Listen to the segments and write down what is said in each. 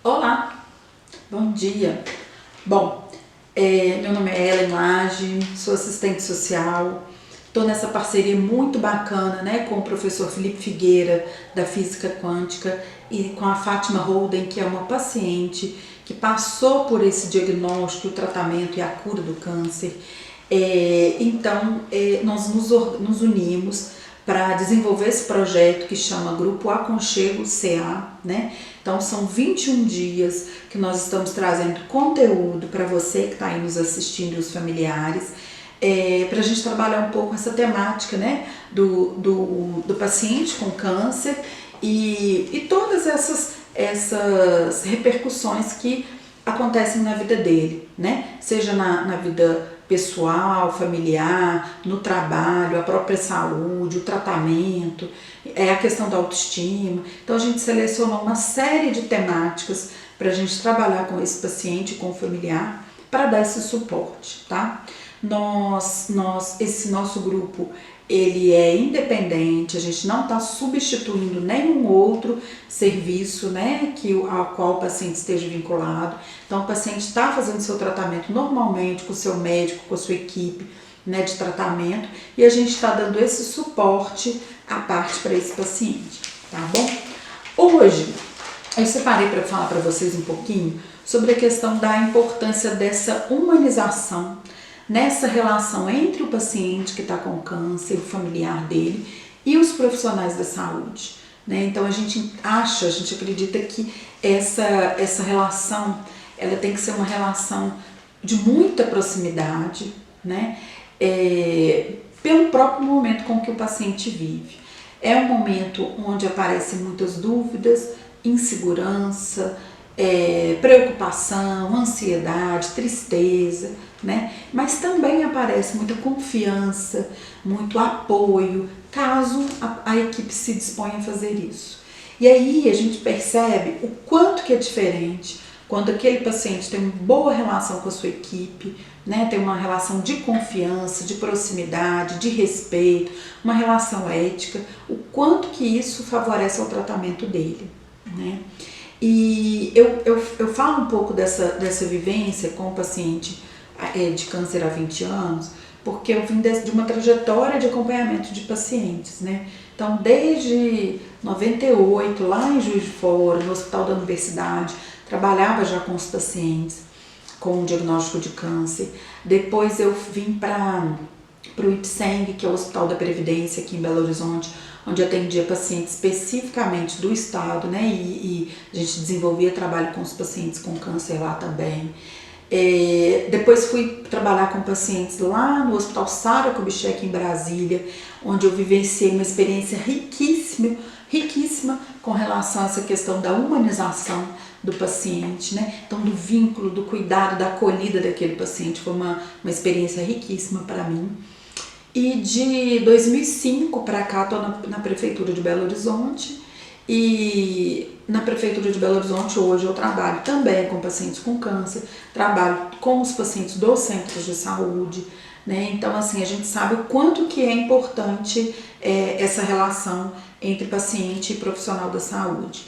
Olá, bom dia. Bom, meu nome é Ellen Lage, sou assistente social. Estou nessa parceria muito bacana, né, com o professor Felipe Figueira, da Física Quântica, e com a Fátima Holden, que é uma paciente que passou por esse diagnóstico, o tratamento e a cura do câncer. Nós nos unimos para desenvolver esse projeto que chama Grupo Aconchego CA, né? Então são 21 dias que nós estamos trazendo conteúdo para você que está aí nos assistindo e os familiares, para a gente trabalhar um pouco essa temática, né, do paciente com câncer e todas essas repercussões que acontecem na vida dele, né? Seja na vida pessoal, familiar, no trabalho, a própria saúde, o tratamento, a questão da autoestima. Então a gente selecionou uma série de temáticas para a gente trabalhar com esse paciente, com o familiar, para dar esse suporte, tá? Esse nosso grupo, ele é independente, a gente não está substituindo nenhum outro serviço, né, ao qual o paciente esteja vinculado. Então o paciente está fazendo seu tratamento normalmente com o seu médico, com a sua equipe, né, de tratamento, e a gente está dando esse suporte à parte para esse paciente, tá bom? Hoje eu separei para falar para vocês um pouquinho sobre a questão da importância dessa humanização nessa relação entre o paciente que está com câncer, o familiar dele e os profissionais da saúde, né? Então a gente acredita que essa relação, ela tem que ser uma relação de muita proximidade, né? Pelo próprio momento com que o paciente vive. É um momento onde aparecem muitas dúvidas, insegurança, preocupação, ansiedade, tristeza, né? Mas também aparece muita confiança, muito apoio, caso a equipe se disponha a fazer isso. E aí a gente percebe o quanto que é diferente quando aquele paciente tem uma boa relação com a sua equipe, né? Tem uma relação de confiança, de proximidade, de respeito, uma relação ética, o quanto que isso favorece o tratamento dele, né? E eu falo um pouco dessa vivência com o paciente de câncer há 20 anos, porque eu vim de uma trajetória de acompanhamento de pacientes, né? Então, desde 98, lá em Juiz de Fora, no Hospital da Universidade, trabalhava já com os pacientes com diagnóstico de câncer. Depois eu vim para o IPSENG, que é o Hospital da Previdência aqui em Belo Horizonte, onde atendia pacientes especificamente do estado, né? E a gente desenvolvia trabalho com os pacientes com câncer lá também. Depois fui trabalhar com pacientes lá no Hospital Sara Kubitschek em Brasília, onde eu vivenciei uma experiência riquíssima com relação a essa questão da humanização do paciente, né? Então do vínculo, do cuidado, da acolhida daquele paciente, foi uma experiência riquíssima para mim. E de 2005 para cá estou na Prefeitura de Belo Horizonte, e na Prefeitura de Belo Horizonte hoje eu trabalho também com pacientes com câncer, trabalho com os pacientes dos centros de saúde, né? Então assim, a gente sabe o quanto que é importante essa relação entre paciente e profissional da saúde.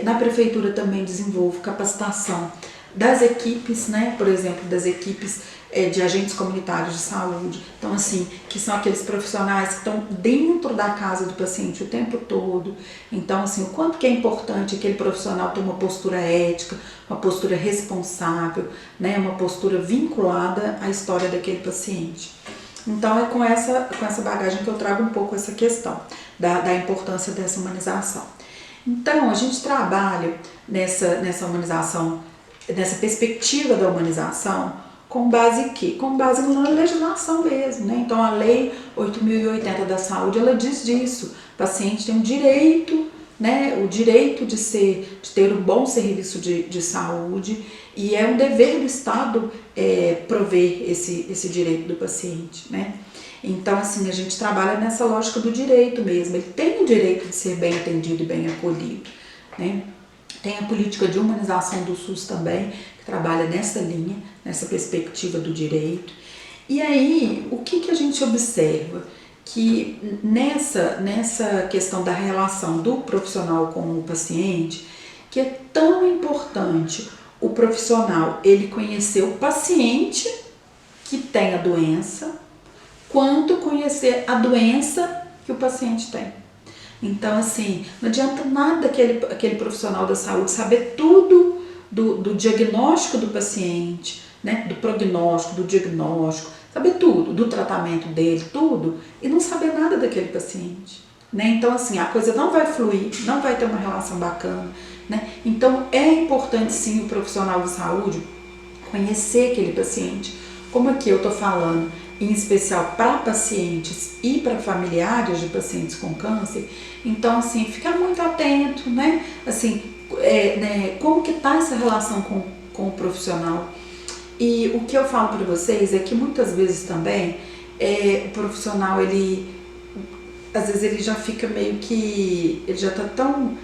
Na Prefeitura também desenvolvo capacitação das equipes, né? Por exemplo, das equipes de agentes comunitários de saúde, então assim, que são aqueles profissionais que estão dentro da casa do paciente o tempo todo. Então assim, o quanto que é importante aquele profissional ter uma postura ética, uma postura responsável, né? Uma postura vinculada à história daquele paciente. Então é com essa bagagem que eu trago um pouco essa questão da importância dessa humanização. Então a gente trabalha nessa humanização, nessa perspectiva da humanização, com base em quê? Com base na legislação mesmo, né? Então a Lei 8.080 da Saúde, ela diz disso. O paciente tem um direito, né? O direito de ter um bom serviço de saúde, e é um dever do Estado prover esse direito do paciente, né? Então assim, a gente trabalha nessa lógica do direito mesmo. Ele tem o direito de ser bem atendido e bem acolhido, né? Tem a política de humanização do SUS também, que trabalha nessa linha, nessa perspectiva do direito. E aí, o que a gente observa? Que nessa questão da relação do profissional com o paciente, que é tão importante o profissional ele conhecer o paciente que tem a doença, quanto conhecer a doença que o paciente tem. Então, assim, não adianta nada aquele profissional da saúde saber tudo do diagnóstico do paciente, né? Do prognóstico, do diagnóstico, saber tudo, do tratamento dele, tudo, e não saber nada daquele paciente. Né? Então, assim, a coisa não vai fluir, não vai ter uma relação bacana. Né? Então, é importante, sim, o profissional de saúde conhecer aquele paciente. Como aqui eu estou falando, em especial para pacientes e para familiares de pacientes com câncer, então, assim, ficar muito atento, né? Assim, como que está essa relação com o profissional. E o que eu falo para vocês é que muitas vezes também o profissional, às vezes ele já fica meio que, ele já está tão,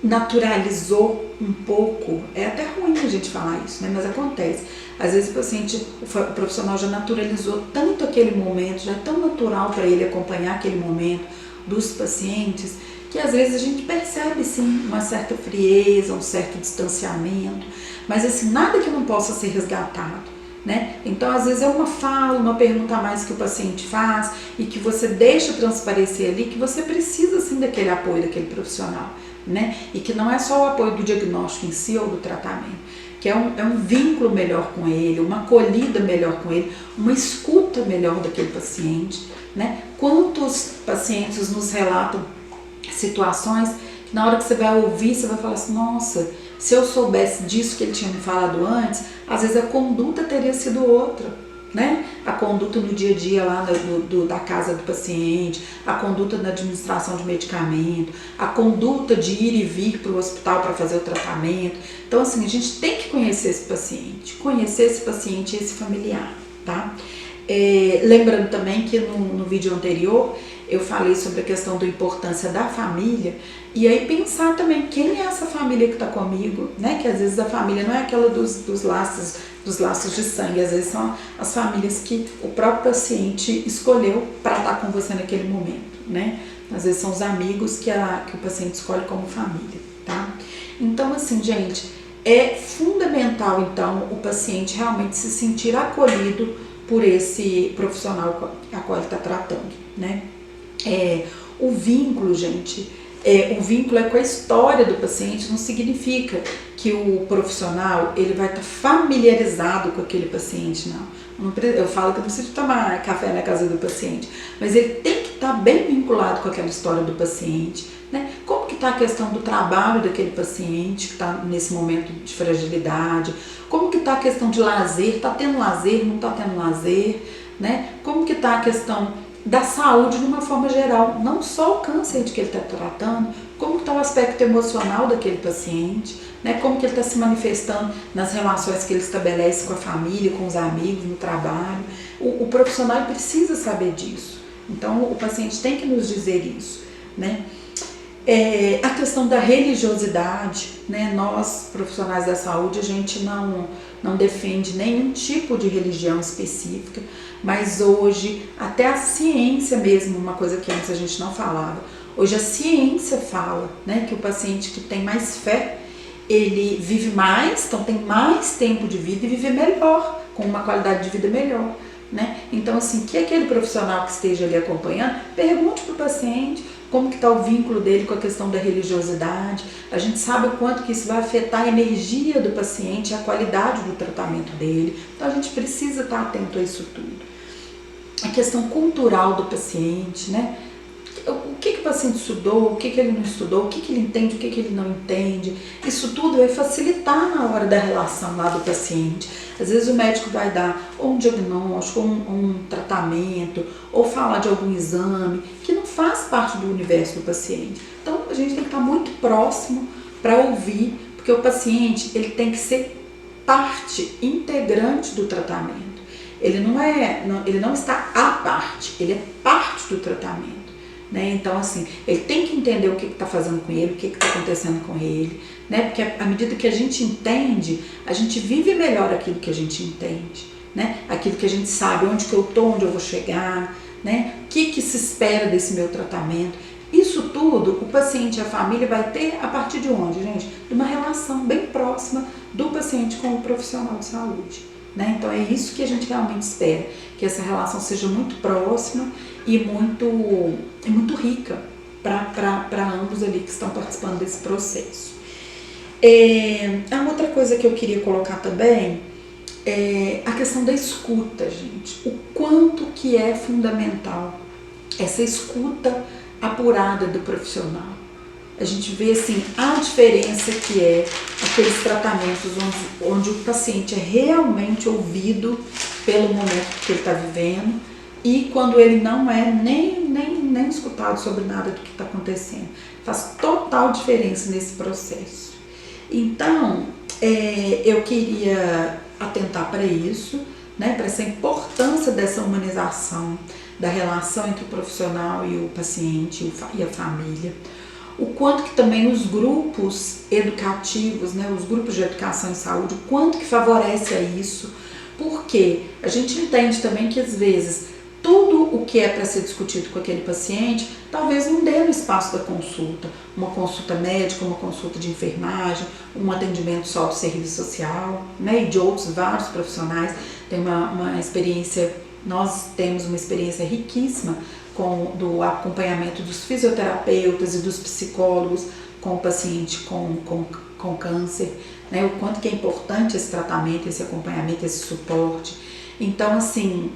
naturalizou um pouco, é até ruim a gente falar isso, né? Mas acontece. Às vezes o profissional já naturalizou tanto aquele momento, já é tão natural para ele acompanhar aquele momento dos pacientes, que às vezes a gente percebe sim uma certa frieza, um certo distanciamento, mas assim, nada que não possa ser resgatado, né? Então às vezes é uma fala, uma pergunta a mais que o paciente faz e que você deixa transparecer ali que você precisa sim daquele apoio daquele profissional, né? E que não é só o apoio do diagnóstico em si ou do tratamento, que é um vínculo melhor com ele, uma acolhida melhor com ele, uma escuta melhor daquele paciente, né? Quantos pacientes nos relatam situações que na hora que você vai ouvir, você vai falar assim, nossa, se eu soubesse disso que ele tinha me falado antes, às vezes a conduta teria sido outra, né? A conduta no dia a dia lá da casa do paciente, a conduta na administração de medicamento, a conduta de ir e vir para o hospital para fazer o tratamento. Então, assim, a gente tem que conhecer esse paciente e esse familiar, tá? Lembrando também que no vídeo anterior eu falei sobre a questão da importância da família, e aí pensar também quem é essa família que está comigo, né? Que às vezes a família não é aquela dos laços de sangue, às vezes são as famílias que o próprio paciente escolheu para estar com você naquele momento, né? Às vezes são os amigos que o paciente escolhe como família, tá? Então, assim, gente, é fundamental, então, o paciente realmente se sentir acolhido por esse profissional a qual ele está tratando, né? O vínculo, gente, o vínculo é com a história do paciente, não significa que o profissional ele vai estar familiarizado com aquele paciente, não. Eu falo que não precisa tomar café na casa do paciente, mas ele tem que estar bem vinculado com aquela história do paciente, né? Como que está a questão do trabalho daquele paciente que está nesse momento de fragilidade, como que está a questão de lazer, está tendo lazer, não está tendo lazer, né? Como que está a questão da saúde de uma forma geral, não só o câncer de que ele está tratando, como está o aspecto emocional daquele paciente, né? Como que ele está se manifestando nas relações que ele estabelece com a família, com os amigos, no trabalho. O profissional precisa saber disso, então o paciente tem que nos dizer isso, né? A questão da religiosidade, né? Nós, profissionais da saúde, a gente não defende nenhum tipo de religião específica, mas hoje, até a ciência mesmo, uma coisa que antes a gente não falava, hoje a ciência fala, né, que o paciente que tem mais fé, ele vive mais, então tem mais tempo de vida e vive melhor, com uma qualidade de vida melhor, né? Então, assim, que aquele profissional que esteja ali acompanhando, pergunte para o paciente como que está o vínculo dele com a questão da religiosidade. A gente sabe o quanto que isso vai afetar a energia do paciente, a qualidade do tratamento dele. Então a gente precisa estar atento a isso tudo. A questão cultural do paciente, né? O que o paciente estudou, o que ele não estudou, o que ele entende, o que ele não entende. Isso tudo vai facilitar na hora da relação lá do paciente. Às vezes o médico vai dar ou um diagnóstico, ou um tratamento, ou falar de algum exame que não faz parte do universo do paciente. Então a gente tem que estar muito próximo para ouvir, porque o paciente ele tem que ser parte integrante do tratamento. Ele não está à parte, ele é parte do tratamento. Né? Então, assim, ele tem que entender o que está fazendo com ele, o que está acontecendo com ele, né? Porque à medida que a gente entende, a gente vive melhor aquilo que a gente entende, né? Aquilo que a gente sabe, onde que eu estou, onde eu vou chegar, né? O que se espera desse meu tratamento. Isso tudo, o paciente e a família vai ter a partir de onde, gente? De uma relação bem próxima do paciente com o profissional de saúde, né? Então é isso que a gente realmente espera, que essa relação seja muito próxima e muito rica para ambos ali que estão participando desse processo. A outra coisa que eu queria colocar também é a questão da escuta, gente. O quanto que é fundamental essa escuta apurada do profissional. A gente vê assim a diferença que é aqueles tratamentos onde o paciente é realmente ouvido pelo momento que ele está vivendo e quando ele não é nem escutado sobre nada do que está acontecendo. Faz total diferença nesse processo. Então, eu queria atentar para isso, né, para essa importância dessa humanização da relação entre o profissional e o paciente e a família. O quanto que também os grupos educativos, né, os grupos de educação em saúde, o quanto que favorece a isso, porque a gente entende também que às vezes tudo o que é para ser discutido com aquele paciente, talvez não dê no espaço da consulta, uma consulta médica, uma consulta de enfermagem, um atendimento só do serviço social, né, e de outros vários profissionais. Tem uma experiência, nós temos uma experiência riquíssima do acompanhamento dos fisioterapeutas e dos psicólogos com o paciente com câncer, né, o quanto que é importante esse tratamento, esse acompanhamento, esse suporte. Então, assim,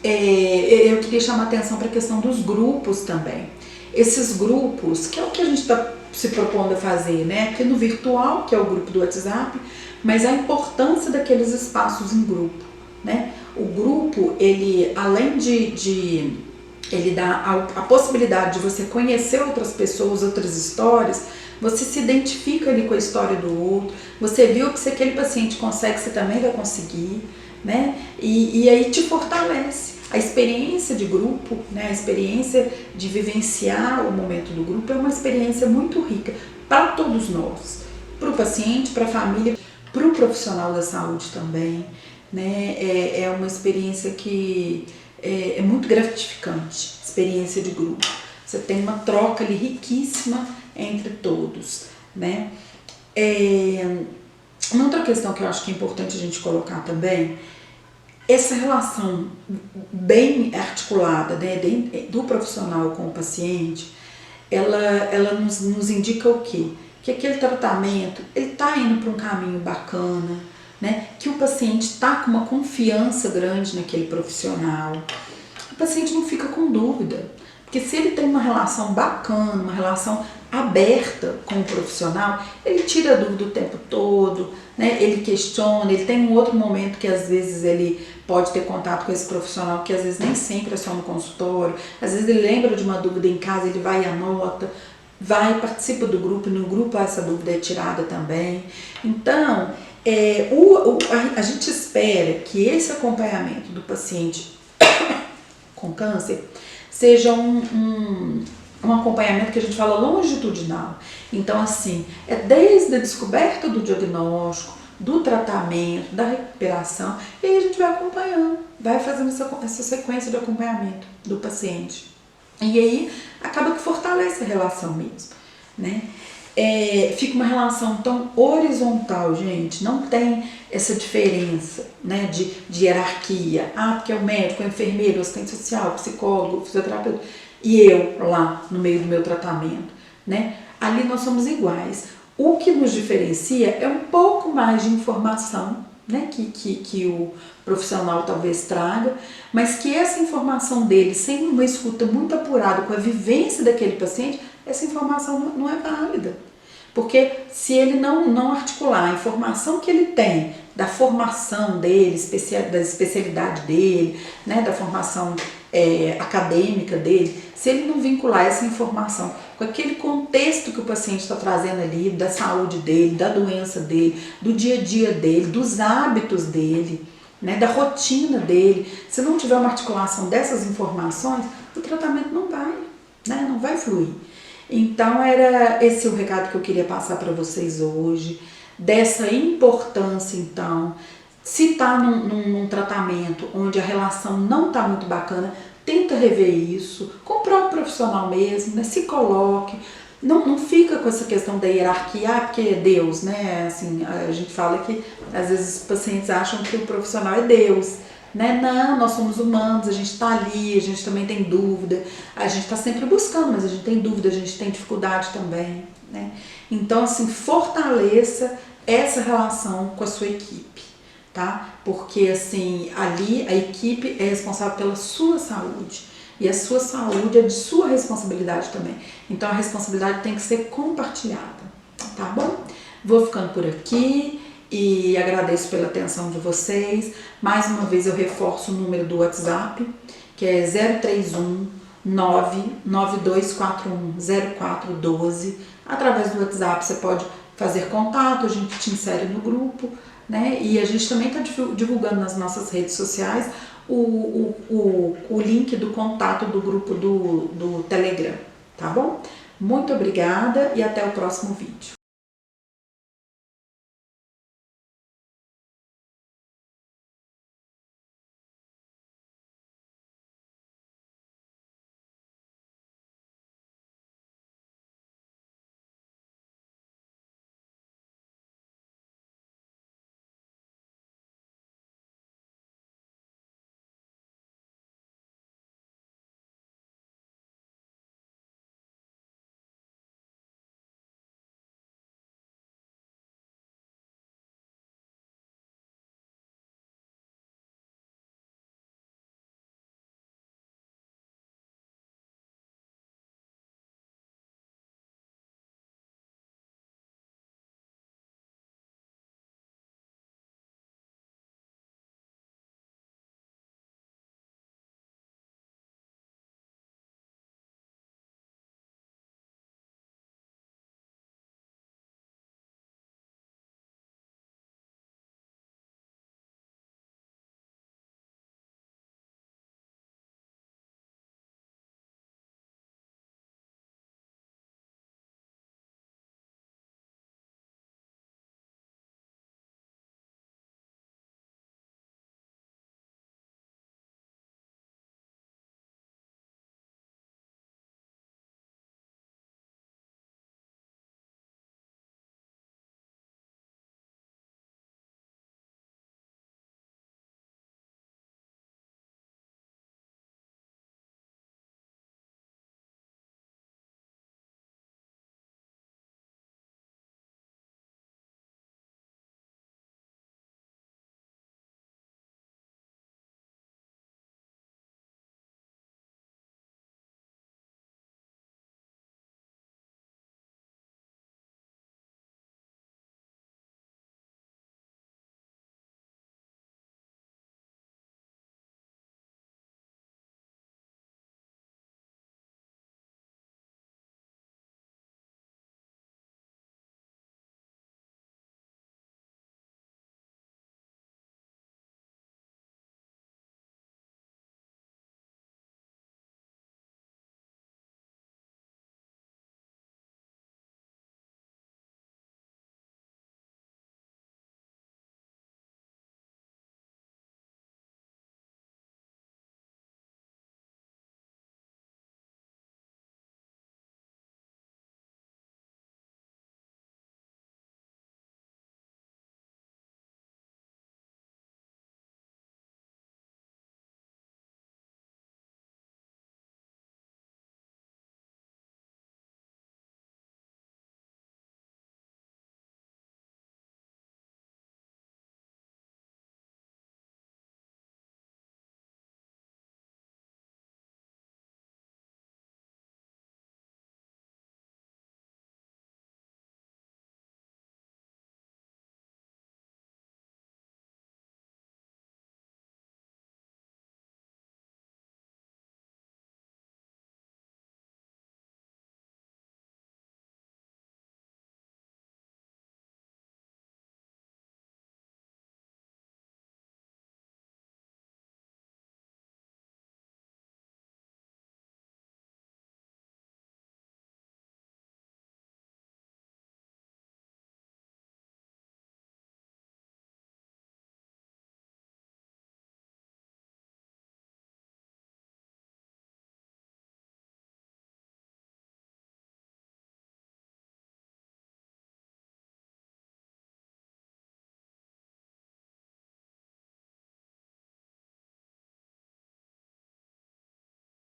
eu queria chamar a atenção para a questão dos grupos também. Esses grupos, que é o que a gente está se propondo a fazer, né? Aqui no virtual, que é o grupo do WhatsApp, mas a importância daqueles espaços em grupo, né? O grupo, ele, além ele dá a possibilidade de você conhecer outras pessoas, outras histórias, você se identifica ali com a história do outro, você viu que se aquele paciente consegue, você também vai conseguir, né? E aí te fortalece. A experiência de grupo, né? A experiência de vivenciar o momento do grupo é uma experiência muito rica para todos nós, para o paciente, para a família, para o profissional da saúde também, né? É uma experiência que é muito gratificante, experiência de grupo. Você tem uma troca ali riquíssima entre todos, né? Uma outra questão que eu acho que é importante a gente colocar também, essa relação bem articulada, né, do profissional com o paciente, ela nos indica o quê? Que aquele tratamento ele está indo para um caminho bacana, né? Que o paciente está com uma confiança grande naquele profissional. O paciente não fica com dúvida, porque se ele tem uma relação bacana, uma relação aberta com o profissional, ele tira a dúvida o tempo todo, né? Ele questiona, ele tem um outro momento que às vezes ele pode ter contato com esse profissional, que às vezes nem sempre é só no consultório, às vezes ele lembra de uma dúvida em casa, ele vai e anota, vai, participa do grupo, e no grupo essa dúvida é tirada também. Então, a gente espera que esse acompanhamento do paciente com câncer seja um acompanhamento que a gente fala longitudinal. Então, assim, é desde a descoberta do diagnóstico, do tratamento, da recuperação, e aí a gente vai acompanhando, vai fazendo essa sequência de acompanhamento do paciente. E aí acaba que fortalece a relação mesmo, né? Fica uma relação tão horizontal, gente, não tem essa diferença, né, de hierarquia. Porque é o médico, é o enfermeiro, o assistente social, o psicólogo, o fisioterapeuta, e eu lá no meio do meu tratamento, né? Ali nós somos iguais. O que nos diferencia é um pouco mais de informação, né, que o profissional talvez traga, mas que essa informação dele, sem uma escuta muito apurada com a vivência daquele paciente, essa informação não é válida. Porque se ele não articular a informação que ele tem da formação dele, da especialidade dele, né, da formação acadêmica dele, se ele não vincular essa informação com aquele contexto que o paciente está trazendo ali, da saúde dele, da doença dele, do dia a dia dele, dos hábitos dele, né, da rotina dele, se não tiver uma articulação dessas informações, o tratamento não vai fluir. Então era esse o recado que eu queria passar para vocês hoje, dessa importância. Então, se está num tratamento onde a relação não está muito bacana, tenta rever isso, com o próprio profissional mesmo, né? Se coloque. Não fica com essa questão da hierarquia, porque é Deus, né? Assim, a gente fala que às vezes os pacientes acham que o profissional é Deus, né? Não, nós somos humanos, a gente está ali, a gente também tem dúvida, a gente está sempre buscando, mas a gente tem dúvida, a gente tem dificuldade também, né? Então, assim, fortaleça essa relação com a sua equipe, tá? Porque, assim, ali a equipe é responsável pela sua saúde. E a sua saúde é de sua responsabilidade também. Então a responsabilidade tem que ser compartilhada, tá bom? Vou ficando por aqui e agradeço pela atenção de vocês. Mais uma vez eu reforço o número do WhatsApp, que é 031 99241 0412. Através do WhatsApp você pode fazer contato, a gente te insere no grupo, né? E a gente também está divulgando nas nossas redes sociais o link do contato do grupo do Telegram, tá bom? Muito obrigada e até o próximo vídeo.